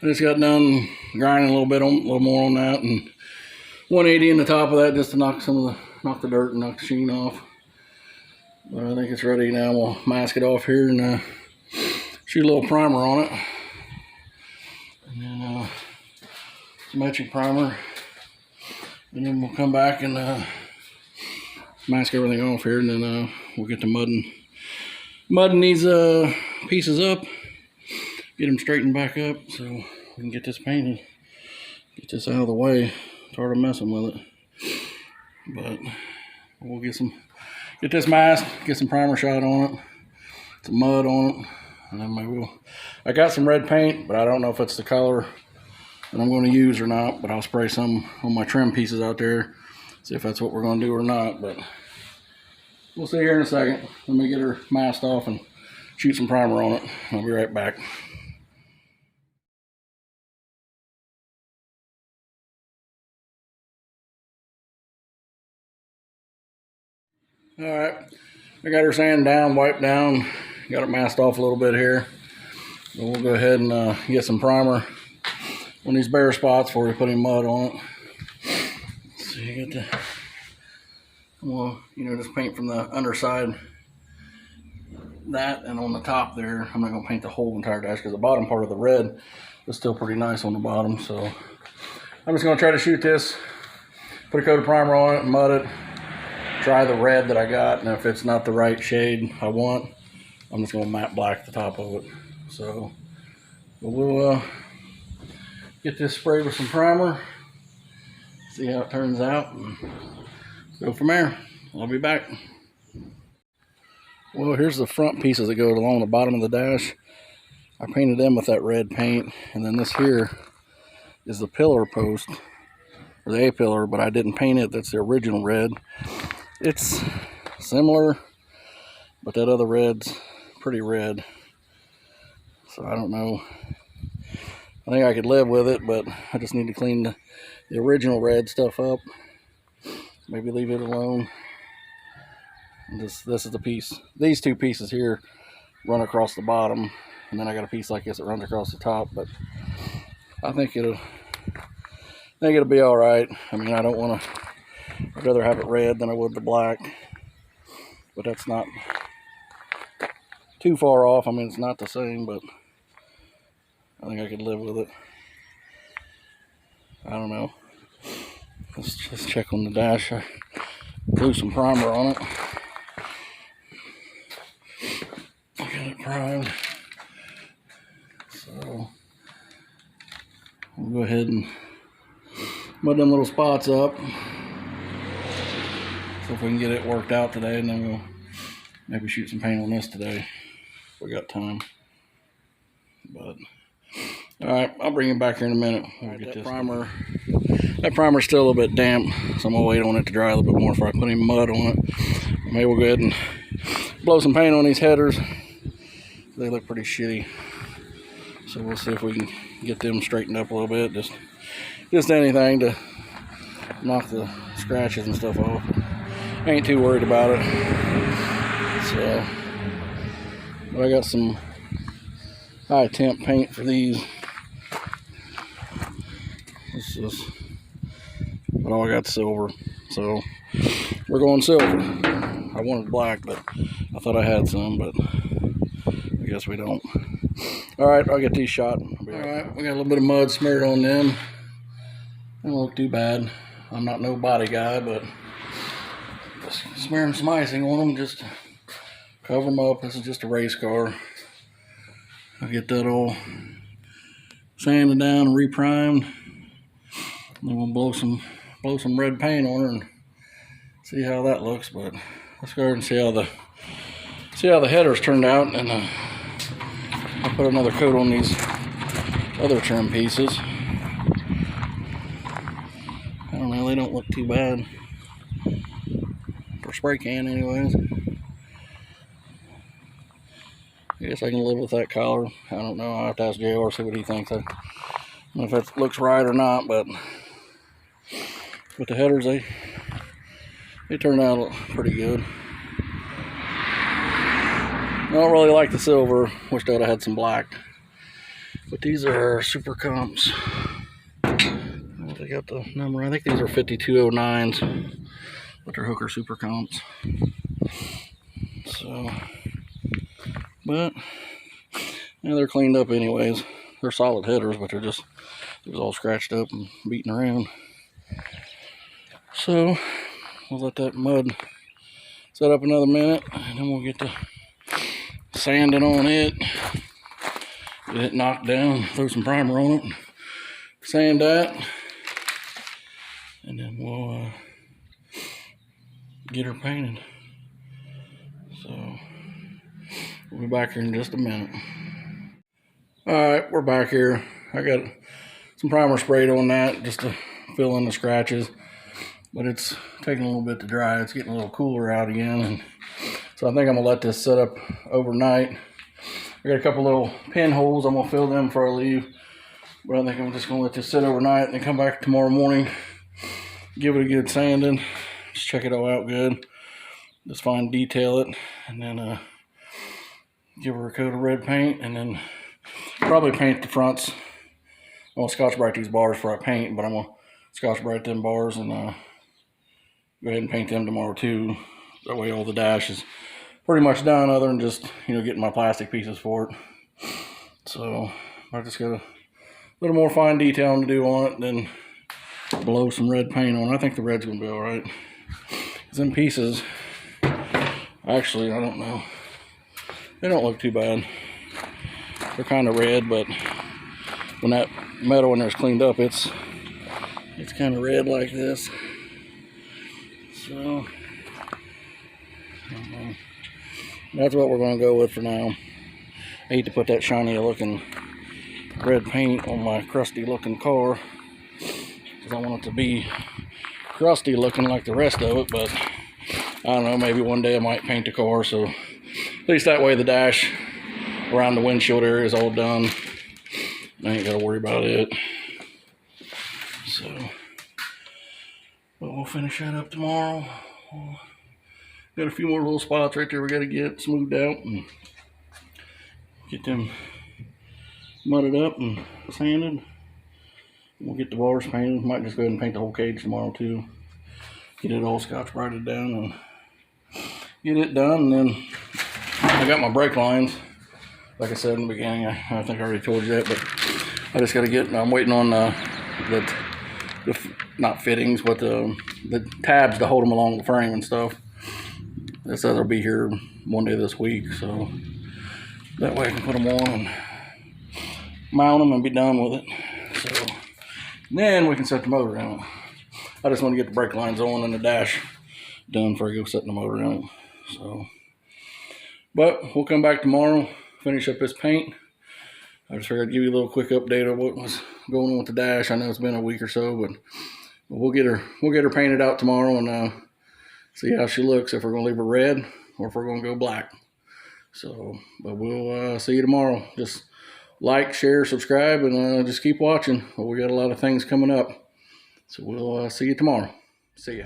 I just got done grinding a little more on that, and 180 in the top of that just to knock the dirt and knock the sheen off. But I think it's ready now. We'll mask it off here and shoot a little primer on it, and then some etching primer, and then we'll come back and mask everything off here, and then we'll get to mudding these pieces up, get them straightened back up so we can get this painted, get this out of the way, tired of messing with it. But we'll get this masked, get some primer shot on it, some mud on it, and then maybe I got some red paint, but I don't know if it's the color that I'm going to use or not, but I'll spray some on my trim pieces out there, see if that's what we're going to do or not. But we'll see here in a second. Let me get her masked off and shoot some primer on it. I'll be right back. All right, I got her sand down, wiped down, got it masked off a little bit here. But we'll go ahead and get some primer on these bare spots before we put any mud on it. So you get the, well, just paint from the underside, that, and on the top there. I'm not gonna paint the whole entire dash because the bottom part of the red is still pretty nice on the bottom. So I'm just gonna try to shoot this, put a coat of primer on it, mud it, try the red that I got, and if it's not the right shade I want, I'm just gonna matte black the top of it. So we'll get this sprayed with some primer, see how it turns out, and go from there. I'll be back. Well, here's the front pieces that go along the bottom of the dash. I painted them with that red paint, and then this here is the pillar post, or the A-pillar, but I didn't paint it. That's the original red. It's similar, but that other red's pretty red, so I don't know. I think I could live with it, but I just need to clean the original red stuff up. Maybe leave it alone. And this is the piece. These two pieces here run across the bottom, and then I got a piece like this that runs across the top. But I think it'll be all right. I mean, I don't want to. I'd rather have it red than I would the black, but that's not too far off. I mean, it's not the same, but I think I could live with it. I don't know. Let's just check on the dash. I blew some primer on it. I got it primed. So we'll go ahead and mud them little spots up. So if we can get it worked out today, and then we'll maybe shoot some paint on this today if we got time. But all right, I'll bring it back here in a minute. We'll get this primer. That primer's still a little bit damp, so I'm gonna wait on it to dry a little bit more before I put any mud on it. Maybe we'll go ahead and blow some paint on these headers. They look pretty shitty, so we'll see if we can get them straightened up a little bit. Just anything to knock the scratches and stuff off. Ain't too worried about it. So, but I got some high temp paint for these. This is, but all I got silver, so we're going silver. I wanted black, but I thought I had some, but I guess we don't. All right, I'll get these shot. All right, we got a little bit of mud smeared on them. They don't look too bad. I'm not no body guy, but just smearing some icing on them just to cover them up. This is just a race car. I'll get that all sanded down and reprimed. Then we'll blow some red paint on her and see how that looks. But let's go ahead and see how the headers turned out, and I'll put another coat on these other trim pieces. I don't know, they don't look too bad for spray can anyways. I guess I can live with that color. I don't know, I'll have to ask JR, see what he thinks. I don't know if that looks right or not, but with the headers, they turned out pretty good. I don't really like the silver. Wish I'd have had some black. But these are super comps. They got the number. I think these are 5209s, but they're hooker super comps. So, but yeah, they're cleaned up anyways. They're solid headers, but they're just all scratched up and beating around. So we'll let that mud set up another minute, and then we'll get to sanding on it. Get it knocked down, throw some primer on it, sand that, and then we'll get her painted. So we'll be back here in just a minute. Alright, we're back here. I got some primer sprayed on that just to fill in the scratches, but it's taking a little bit to dry. It's getting a little cooler out again, and so I think I'm gonna let this set up overnight. I got a couple little pinholes. I'm gonna fill them before I leave, but I think I'm just gonna let this sit overnight and then come back tomorrow morning, give it a good sanding, just check it all out good, just fine detail it, and then give her a coat of red paint, and then probably paint the fronts. I'm gonna Scotch-Brite these bars before I paint, but I'm gonna Scotch-Brite them bars and go ahead and paint them tomorrow too. That way all the dash is pretty much done, other than just, you know, getting my plastic pieces for it. So I just got a little more fine detailing to do on it, then blow some red paint on it. I think the red's gonna be all right. Cause them pieces, actually, I don't know, they don't look too bad. They're kind of red, but when that metal in there's cleaned up, it's kind of red like this. So that's what we're going to go with for now. I hate to put that shiny looking red paint on my crusty looking car, because I want it to be crusty looking like the rest of it, but I don't know, maybe one day I might paint the car, so at least that way the dash around the windshield area is all done. I ain't got to worry about it. So, but we'll finish that up tomorrow. Got a few more little spots right there we got to get smoothed out and get them mudded up and sanded. We'll get the bars painted. Might just go ahead and paint the whole cage tomorrow too. Get it all Scotch-Brited down and get it done. And then I got my brake lines. Like I said in the beginning, I think I already told you that, but I just got to get, I'm waiting on the not fittings, but the tabs to hold them along the frame and stuff. It says they'll be here one day this week, so that way I can put them on and mount them and be done with it. So then we can set the motor in it. I just want to get the brake lines on and the dash done before I go setting the motor in it. So, but we'll come back tomorrow, finish up this paint. I just figured I'd give you a little quick update of what was going on with the dash. I know it's been a week or so, but we'll get her painted out tomorrow and see how she looks, if we're gonna leave her red or if we're gonna go black. So, but we'll see you tomorrow. Just like, share, subscribe, and just keep watching. We got a lot of things coming up. So we'll see you tomorrow. See ya.